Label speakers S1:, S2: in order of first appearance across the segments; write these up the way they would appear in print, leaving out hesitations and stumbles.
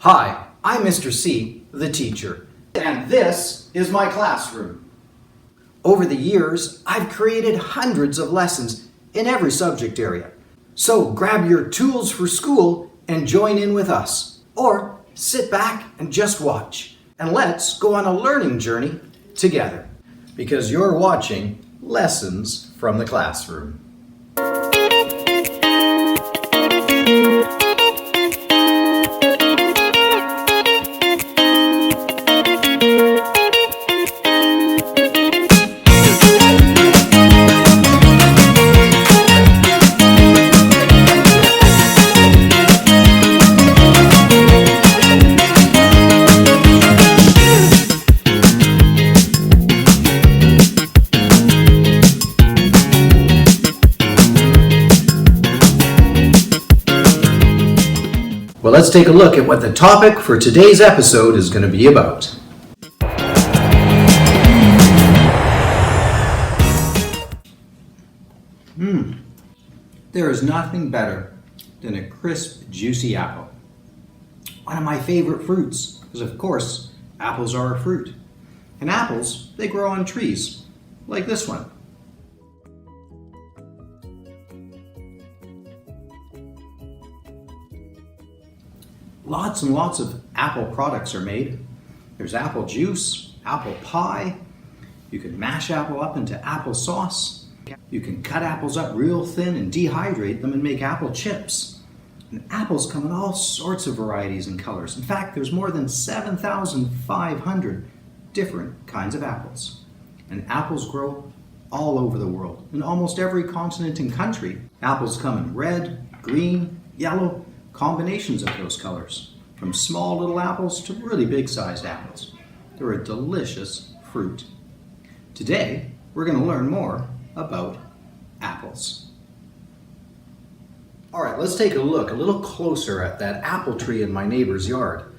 S1: Hi, I'm Mr. C, the teacher, and this is my classroom. Over the years, I've created hundreds of lessons in every subject area. So grab your tools for school and join in with us. Or sit back and just watch. And let's go on a learning journey together. Because you're watching Lessons from the Classroom. Well, let's take a look at what the topic for today's episode is going to be about. There is nothing better than a crisp, juicy apple. One of my favorite fruits, because of course, apples are a fruit. And apples, they grow on trees, like this one. Lots and lots of apple products are made. There's apple juice, apple pie. You can mash apple up into applesauce. You can cut apples up real thin and dehydrate them and make apple chips. And apples come in all sorts of varieties and colors. In fact, there's more than 7,500 different kinds of apples. And apples grow all over the world, in almost every continent and country. Apples come in red, green, yellow, combinations of those colors, from small little apples to really big-sized apples. They're a delicious fruit. Today, we're going to learn more about apples. All right, let's take a look a little closer at that apple tree in my neighbor's yard.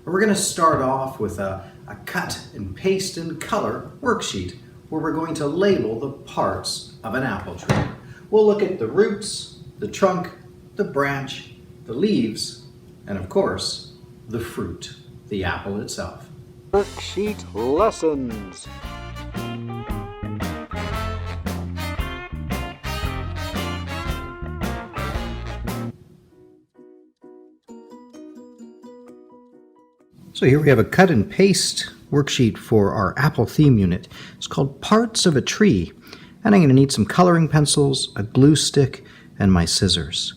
S1: We're going to start off with a cut and paste and color worksheet where we're going to label the parts of an apple tree. We'll look at the roots, the trunk, the branch, the leaves, and of course, the fruit, the apple itself.
S2: Worksheet lessons.
S1: So here we have a cut and paste worksheet for our apple theme unit. It's called Parts of a Tree. And I'm going to need some coloring pencils, a glue stick, and my scissors.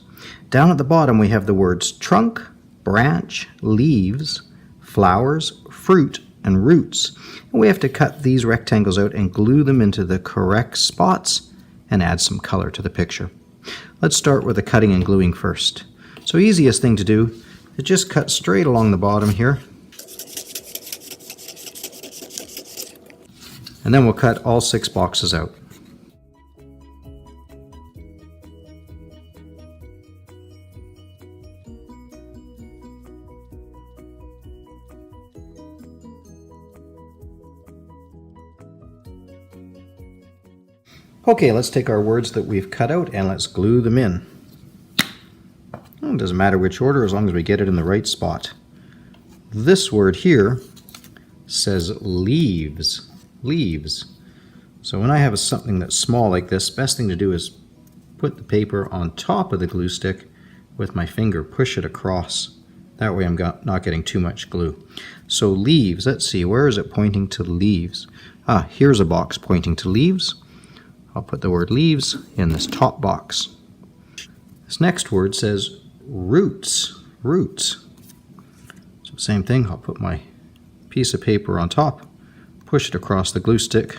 S1: Down at the bottom we have the words trunk, branch, leaves, flowers, fruit, and roots. And we have to cut these rectangles out and glue them into the correct spots and add some color to the picture. Let's start with the cutting and gluing first. So easiest thing to do is just cut straight along the bottom here. And then we'll cut all 6 boxes out. Okay, let's take our words that we've cut out and let's glue them in. It doesn't matter which order as long as we get it in the right spot. This word here says leaves. Leaves. So when I have something that's small like this, best thing to do is put the paper on top of the glue stick with my finger, push it across. That way I'm not getting too much glue. So leaves, let's see, where is it pointing to leaves? Here's a box pointing to leaves. I'll put the word leaves in this top box. This next word says roots. Roots. So same thing, I'll put my piece of paper on top, push it across the glue stick,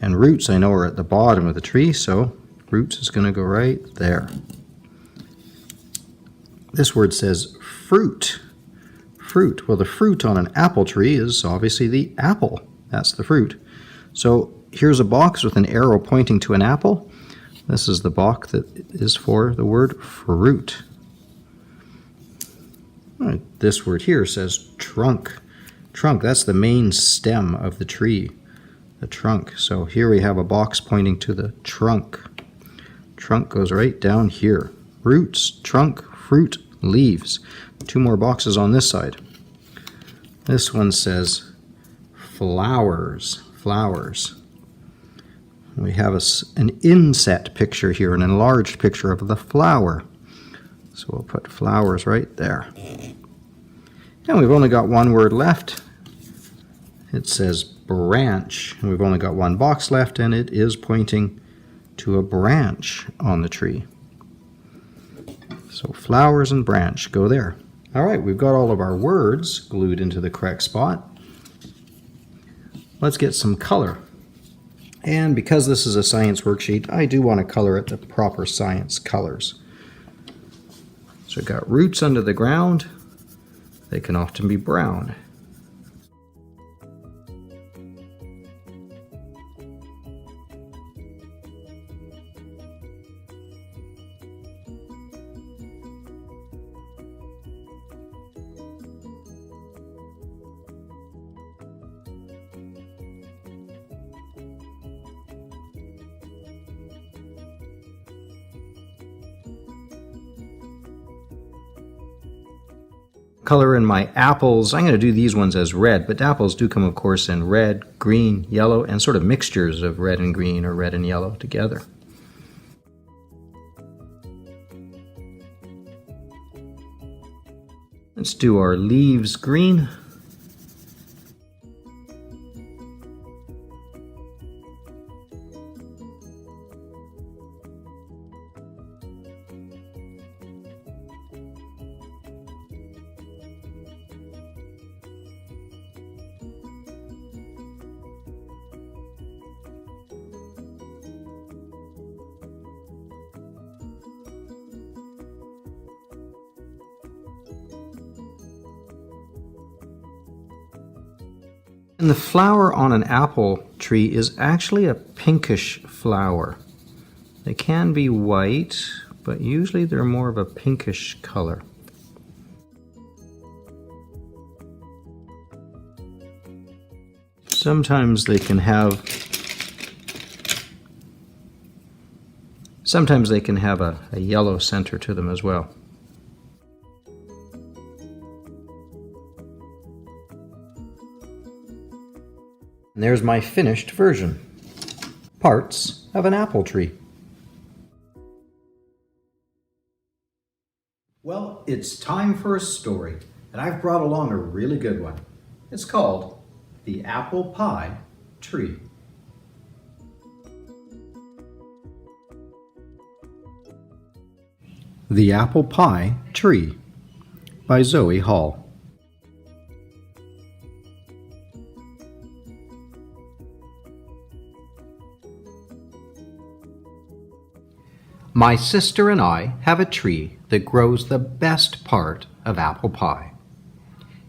S1: and roots I know are at the bottom of the tree, so roots is going to go right there. This word says fruit. Fruit. Well, the fruit on an apple tree is obviously the apple. That's the fruit. So here's a box with an arrow pointing to an apple. This is the box that is for the word fruit. This word here says trunk. Trunk, that's the main stem of the tree, the trunk. So here we have a box pointing to the trunk. Trunk goes right down here. Roots, trunk, fruit, leaves. 2 more boxes on this side. This one says flowers, flowers. We have an inset picture here, an enlarged picture of the flower. So we'll put flowers right there. And we've only got one word left. It says branch. And we've only got one box left, and it is pointing to a branch on the tree. So flowers and branch go there. All right, we've got all of our words glued into the correct spot. Let's get some color. And because this is a science worksheet, I do want to color it the proper science colors. So we've got roots under the ground. They can often be brown. Color in my apples, I'm going to do these ones as red, but apples do come, of course, in red, green, yellow, and sort of mixtures of red and green or red and yellow together. Let's do our leaves green. And the flower on an apple tree is actually a pinkish flower. They can be white, but usually they're more of a pinkish color. Sometimes they can have a yellow center to them as well. And there's my finished version. Parts of an apple tree. Well, it's time for a story, and I've brought along a really good one. It's called The Apple Pie Tree. The Apple Pie Tree by Zoe Hall. My sister and I have a tree that grows the best part of apple pie.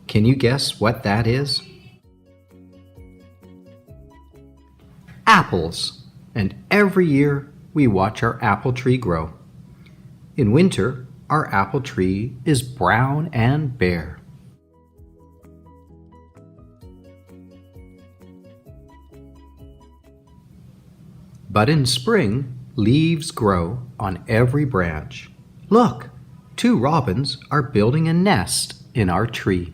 S1: Can you guess what that is? Apples. And every year we watch our apple tree grow. In winter, our apple tree is brown and bare. But in spring, leaves grow on every branch. Look, 2 robins are building a nest in our tree.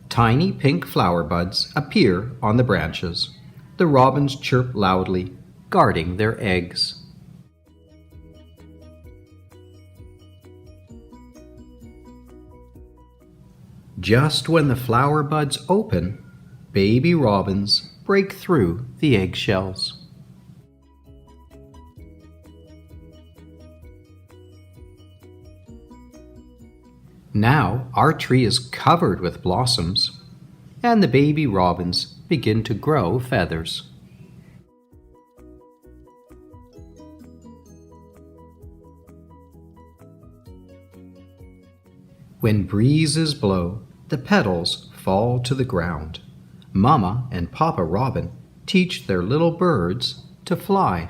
S1: Tiny pink flower buds appear on the branches. The robins chirp loudly, guarding their eggs. Just when the flower buds open, baby robins break through the eggshells. Now our tree is covered with blossoms, and the baby robins begin to grow feathers. When breezes blow, the petals fall to the ground. Mama and Papa Robin teach their little birds to fly.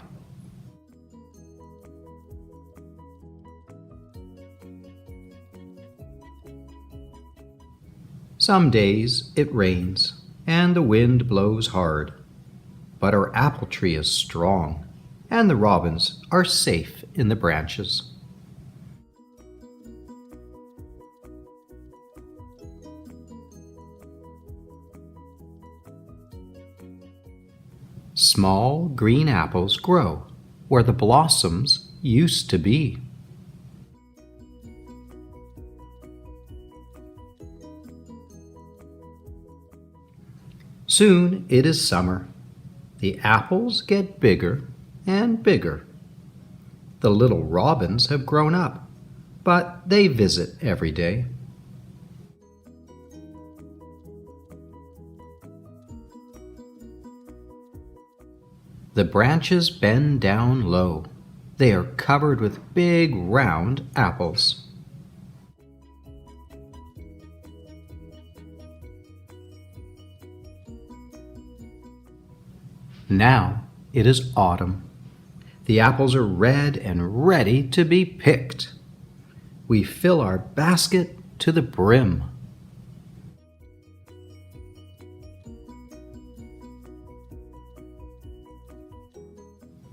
S1: Some days it rains and the wind blows hard, but our apple tree is strong. and the robins are safe in the branches. Small green apples grow where the blossoms used to be. Soon it is summer. The apples get bigger and bigger. The little robins have grown up, but they visit every day. The branches bend down low. They are covered with big round apples. Now it is autumn. The apples are red and ready to be picked. We fill our basket to the brim.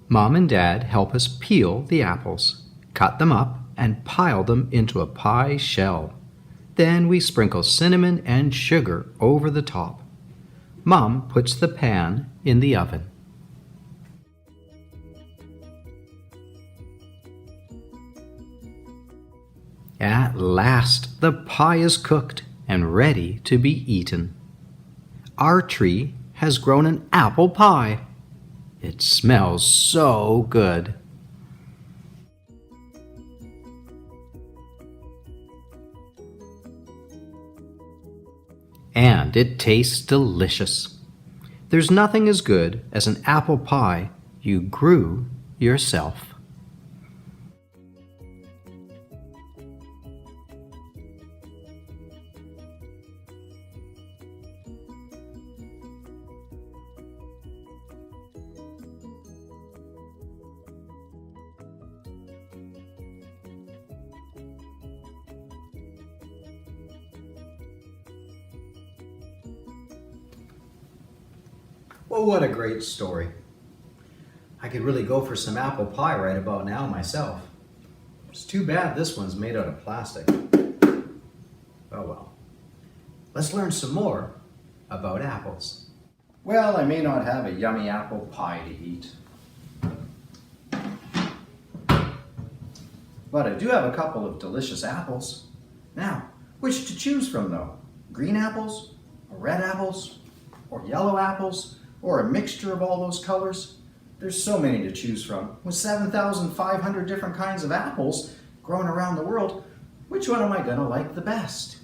S1: Mom and Dad help us peel the apples, cut them up, and pile them into a pie shell. Then we sprinkle cinnamon and sugar over the top. Mom puts the pan in the oven. At last, the pie is cooked and ready to be eaten. Our tree has grown an apple pie. It smells so good. And it tastes delicious. There's nothing as good as an apple pie you grew yourself. Well, what a great story. I could really go for some apple pie right about now myself. It's too bad this one's made out of plastic. Oh well. Let's learn some more about apples. Well, I may not have a yummy apple pie to eat, but I do have a couple of delicious apples. Now, which to choose from though? Green apples, or red apples, or yellow apples, or a mixture of all those colors? There's so many to choose from. With 7,500 different kinds of apples grown around the world, which one am I going to like the best?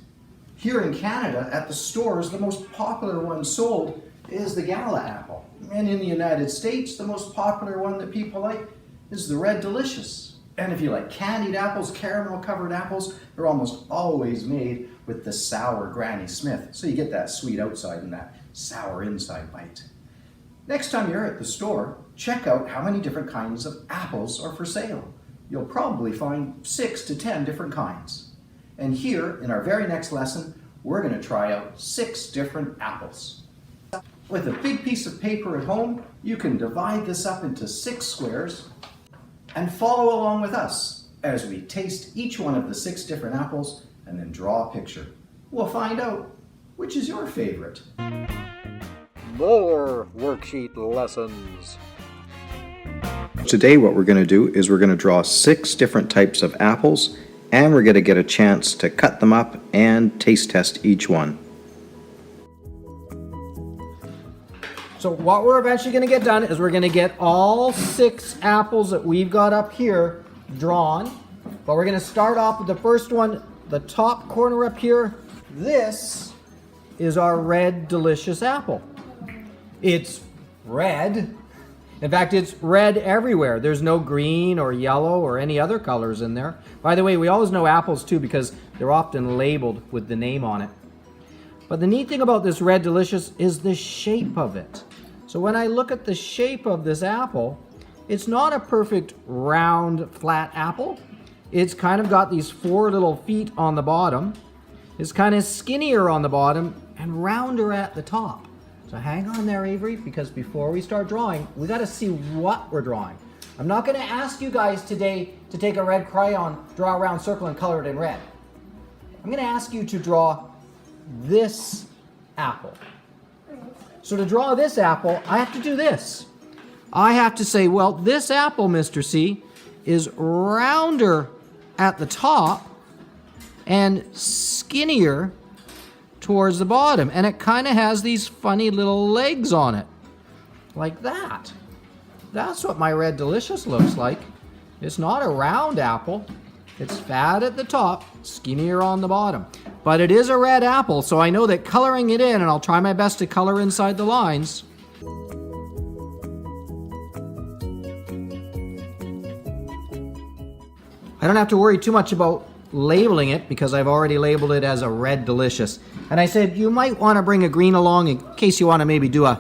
S1: Here in Canada, at the stores, the most popular one sold is the Gala apple. And in the United States, the most popular one that people like is the Red Delicious. And if you like candied apples, caramel-covered apples, they're almost always made with the sour Granny Smith. So you get that sweet outside and that sour inside bite. Next time you're at the store, check out how many different kinds of apples are for sale. You'll probably find 6 to 10 different kinds. And here, in our very next lesson, we're going to try out 6 different apples. With a big piece of paper at home, you can divide this up into 6 squares and follow along with us as we taste each one of the 6 different apples and then draw a picture. We'll find out which is your favorite.
S2: More worksheet lessons.
S1: Today what we're going to do is we're going to draw 6 different types of apples, and we're going to get a chance to cut them up and taste test each one.
S3: So what we're eventually going to get done is we're going to get all 6 apples that we've got up here drawn. But we're going to start off with the first one, the top corner up here. This is our Red Delicious apple. It's red. In fact, it's red everywhere. There's no green or yellow or any other colors in there. By the way, we always know apples too because they're often labeled with the name on it. But the neat thing about this Red Delicious is the shape of it. So when I look at the shape of this apple, it's not a perfect round flat apple. It's kind of got these 4 little feet on the bottom. It's kind of skinnier on the bottom and rounder at the top. So hang on there, Avery, because before we start drawing, we got to see what we're drawing. I'm not going to ask you guys today to take a red crayon, draw a round circle, and color it in red. I'm going to ask you to draw this apple. So to draw this apple, I have to do this. I have to say, well, this apple, Mr. C, is rounder at the top and skinnier towards the bottom. And it kind of has these funny little legs on it. Like that. That's what my Red Delicious looks like. It's not a round apple. It's fat at the top, skinnier on the bottom. But it is a red apple, so I know that coloring it in, and I'll try my best to color inside the lines. I don't have to worry too much about labeling it because I've already labeled it as a Red Delicious. And I said you might want to bring a green along in case you want to maybe do a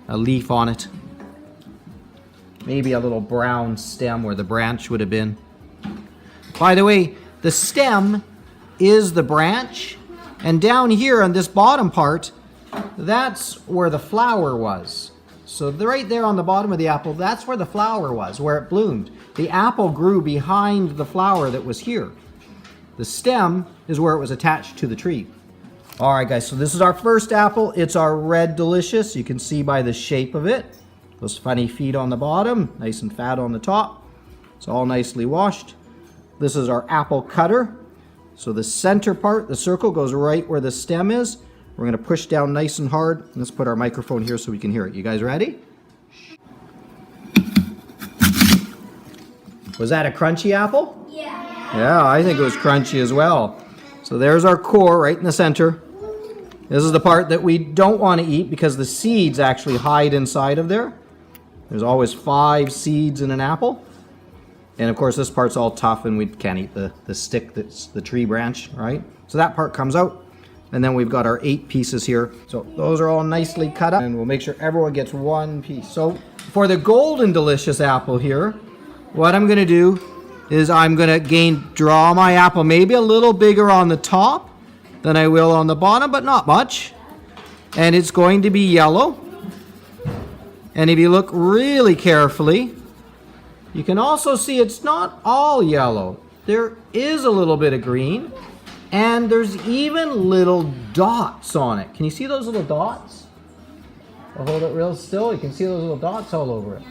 S3: leaf on it. Maybe a little brown stem where the branch would have been. By the way, the stem is the branch, and down here on this bottom part, that's where the flower was. So right there on the bottom of the apple, that's where the flower was, where it bloomed. The apple grew behind the flower that was here. The stem is where it was attached to the tree. All right, guys, so this is our first apple. It's our Red Delicious. You can see by the shape of it. Those funny feet on the bottom, nice and fat on the top. It's all nicely washed. This is our apple cutter. So the center part, the circle, goes right where the stem is. We're going to push down nice and hard. Let's put our microphone here so we can hear it. You guys ready? Was that a crunchy apple?
S4: Yeah.
S3: Yeah, I think it was crunchy as well. So there's our core right in the center. This is the part that we don't want to eat because the seeds actually hide inside of there. There's always 5 seeds in an apple. And of course this part's all tough and we can't eat the stick that's the tree branch, right? So that part comes out. And then we've got our 8 pieces here. So those are all nicely cut up and we'll make sure everyone gets 1 piece. So for the Golden Delicious apple here, what I'm gonna do is I'm gonna draw my apple maybe a little bigger on the top than I will on the bottom, but not much. And it's going to be yellow. And if you look really carefully, you can also see it's not all yellow. There is a little bit of green, and there's even little dots on it. Can you see those little dots? I'll hold it real still. You can see those little dots all over it.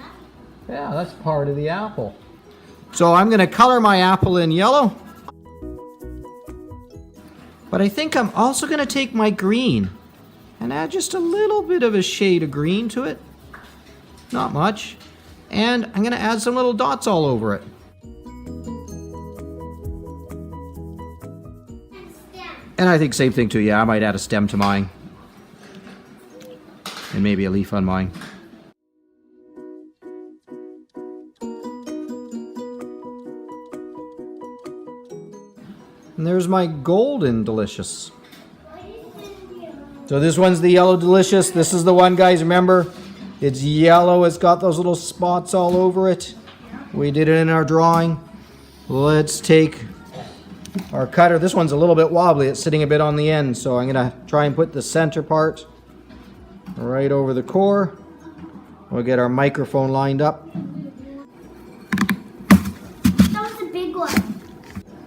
S3: Yeah, that's part of the apple. So I'm going to color my apple in yellow. But I think I'm also going to take my green and add just a little bit of a shade of green to it. Not much. And I'm going to add some little dots all over it. And I think same thing too. Yeah, I might add a stem to mine. And maybe a leaf on mine. And there's my Golden Delicious. So this one's the Yellow Delicious. This is the one, guys, remember, it's yellow. It's got those little spots all over it. We did it in our drawing. Let's take our cutter. This one's a little bit wobbly. It's sitting a bit on the end, so I'm gonna try and put the center part right over the core. We'll get our microphone lined up.
S4: That was a big one.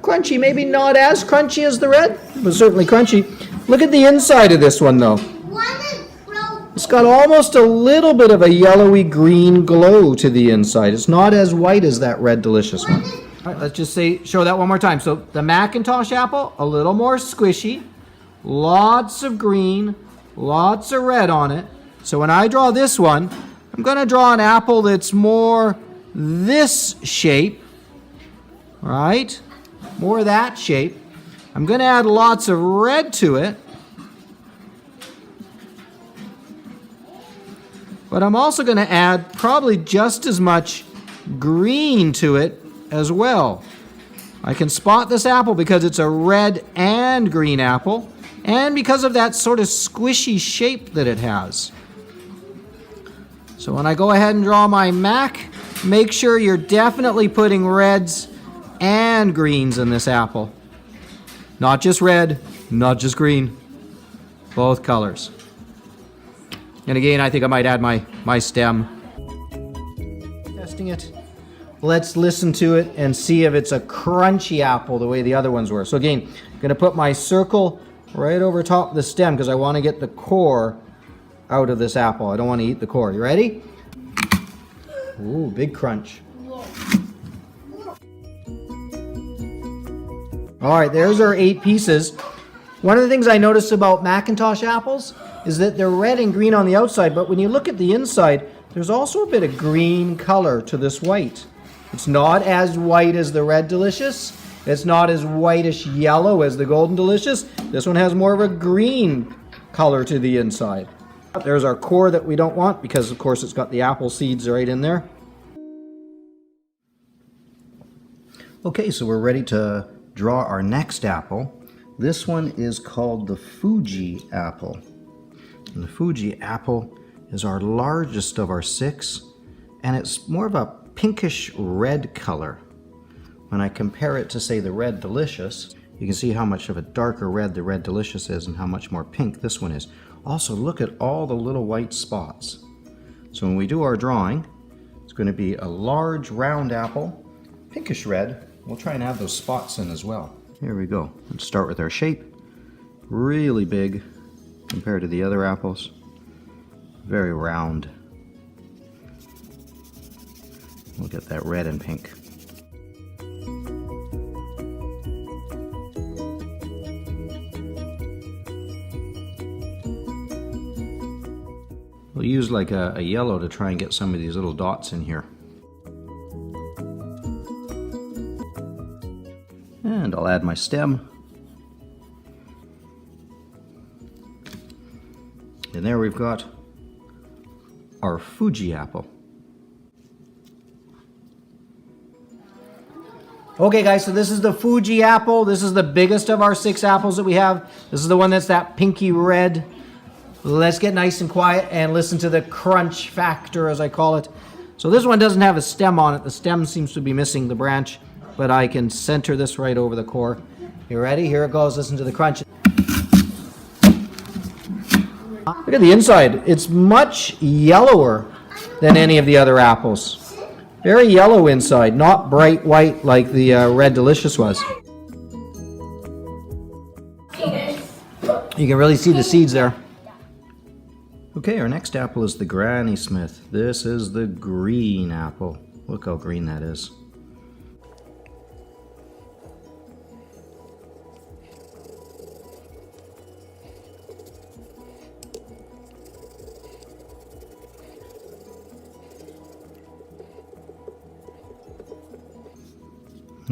S3: Crunchy, maybe not as crunchy as the red, but certainly crunchy. Look at the inside of this one though.
S4: One is broken.
S3: It's got almost a little bit of a yellowy green glow to the inside. It's not as white as that Red Delicious one. All right, let's just show that one more time. So the Macintosh apple, a little more squishy, lots of green, lots of red on it. So when I draw this one, I'm going to draw an apple that's more this shape, right? More that shape. I'm going to add lots of red to it. But I'm also going to add probably just as much green to it as well. I can spot this apple because it's a red and green apple, and because of that sort of squishy shape that it has. So when I go ahead and draw my Mac, make sure you're definitely putting reds and greens in this apple. Not just red, not just green, both colors. And again, I think I might add my stem. Testing it. let's listen to it and see if it's a crunchy apple the way the other ones were. So again, I'm going to put my circle right over top of the stem because I want to get the core out of this apple. I don't want to eat the core. You ready? Ooh, big crunch. All right, there's our 8 pieces. One of the things I noticed about Macintosh apples is that they're red and green on the outside, but when you look at the inside, there's also a bit of green color to this white. It's not as white as the Red Delicious. It's not as whitish yellow as the Golden Delicious. This one has more of a green color to the inside. There's our core that we don't want because, of course, it's got the apple seeds right in there.
S1: Okay, so we're ready to draw our next apple. This one is called the Fuji apple. And the Fuji apple is our largest of our 6, and it's more of a pinkish red color. When I compare it to, say, the Red Delicious, you can see how much of a darker red the Red Delicious is and how much more pink this one is. Also, look at all the little white spots. So when we do our drawing, it's going to be a large round apple, pinkish red. We'll try and add those spots in as well. Here we go. Let's start with our shape. Really big compared to the other apples. Very round. We'll get that red and pink. We'll use like a yellow to try and get some of these little dots in here. And I'll add my stem. And there we've got our Fuji apple.
S3: Okay guys, so this is the Fuji apple. This is the biggest of our 6 apples that we have. This is the one that's that pinky red. Let's get nice and quiet and listen to the crunch factor, as I call it. So this one doesn't have a stem on it. The stem seems to be missing the branch, but I can center this right over the core. You ready? Here it goes. Listen to the crunch. Look at the inside. It's much yellower than any of the other apples. Very yellow inside, not bright white like the Red Delicious was. You can really see the seeds there.
S1: Okay, our next apple is the Granny Smith. This is the green apple. Look how green that is.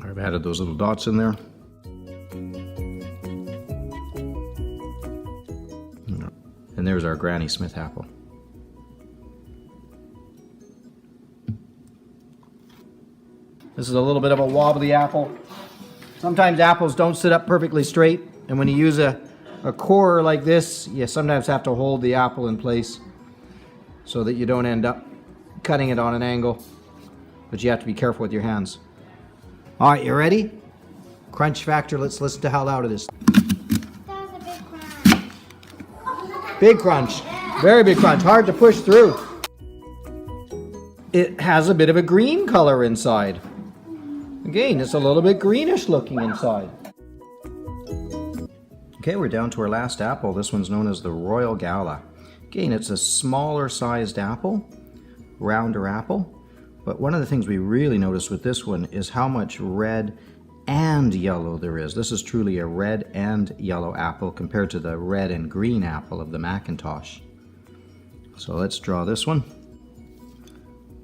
S1: I've added those little dots in there. And there's our Granny Smith apple.
S3: This is a little bit of a wobbly apple. Sometimes apples don't sit up perfectly straight, and when you use a core like this, you sometimes have to hold the apple in place so that you don't end up cutting it on an angle. But you have to be careful with your hands. All right, you ready? Crunch factor, let's listen to how loud it is.
S4: That was a big crunch.
S3: Big crunch, very big crunch, hard to push through. It has a bit of a green color inside. Again, it's a little bit greenish looking inside.
S1: Okay, we're down to our last apple. This one's known as the Royal Gala. Again, it's a smaller sized apple, rounder apple. But one of the things we really notice with this one is how much red and yellow there is. This is truly a red and yellow apple compared to the red and green apple of the Macintosh. So let's draw this one.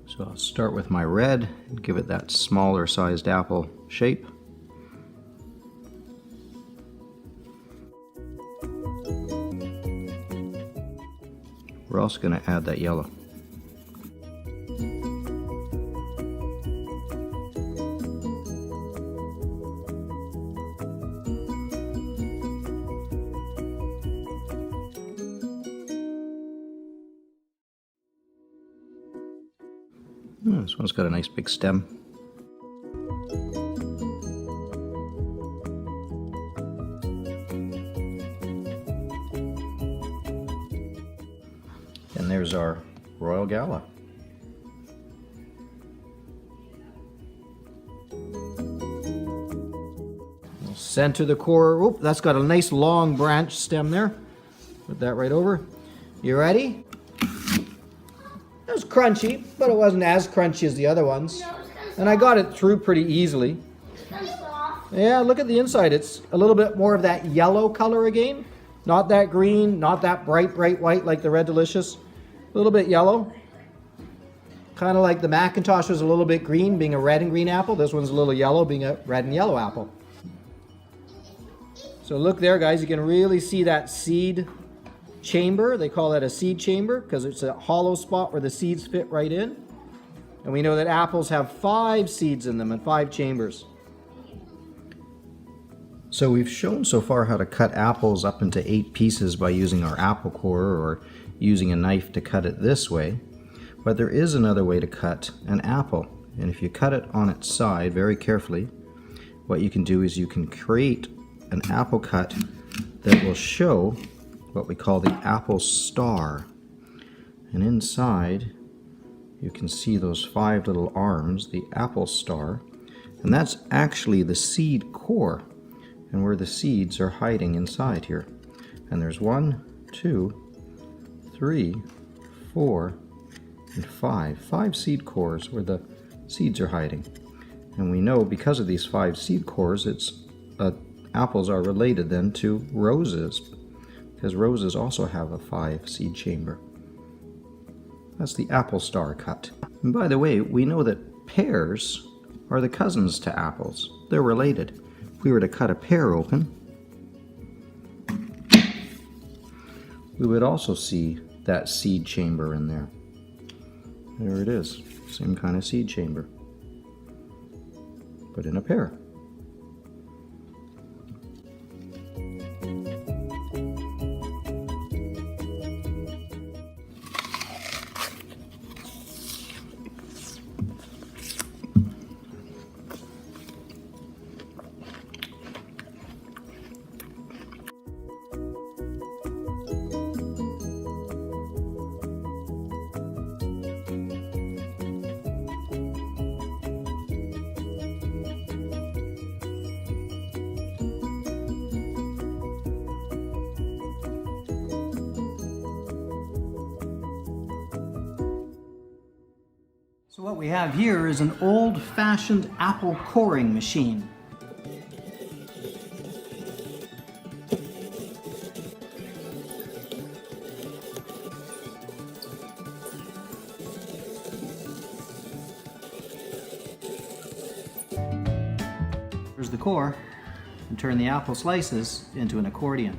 S1: So I'll start with my red and give it that smaller sized apple shape. We're also going to add that yellow. This one's got a nice big stem. And there's our Royal Gala.
S3: Center the core. Oop, that's got a nice long branch stem there. Put that right over. You ready? It was crunchy, but it wasn't as crunchy as the other ones. And I got it through pretty easily. Yeah, look at the inside. It's a little bit more of that yellow color again. Not that green, not that bright white like the Red Delicious. A little bit yellow. Kind of like the Macintosh was a little bit green, being a red and green apple. This one's a little yellow, being a red and yellow apple. So look there, guys. You can really see that seed chamber. They call that a seed chamber because it's a hollow spot where the seeds fit right in. And we know that apples have 5 seeds in them and 5 chambers.
S1: So we've shown so far how to cut apples up into 8 pieces by using our apple core or using a knife to cut it this way. But there is another way to cut an apple. And if you cut it on its side very carefully, what you can do is you can create an apple cut that will show what we call the apple star. And inside you can see those 5 little arms, the apple star, and that's actually the seed core and where the seeds are hiding inside here. And there's 1, 2, 3, 4, and 5 seed cores where the seeds are hiding. And we know because of these 5 seed cores, apples are related then to roses, because roses also have a 5 seed chamber. That's the apple star cut. And by the way, we know that pears are the cousins to apples. They're related. If we were to cut a pear open, we would also see that seed chamber in there. There it is, same kind of seed chamber, but in a pear.
S3: So what we have here is an old-fashioned apple coring machine. Here's the core, and turn the apple slices into an accordion.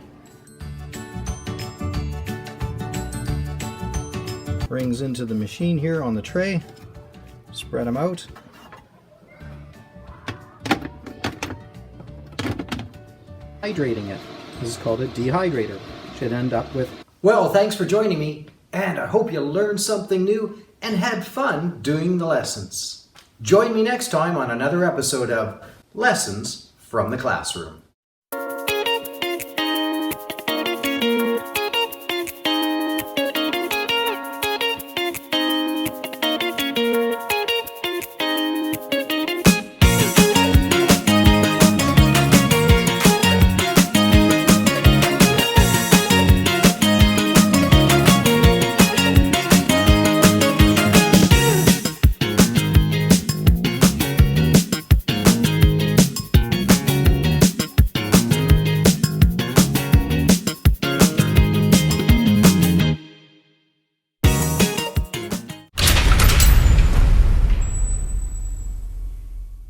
S1: Rings into the machine here on the tray. Spread them out.
S3: Hydrating it. This is called a dehydrator. Should end up with... Well, thanks for joining me, and I hope you learned something new and had fun doing the lessons. Join me next time on another episode of Lessons from the Classroom.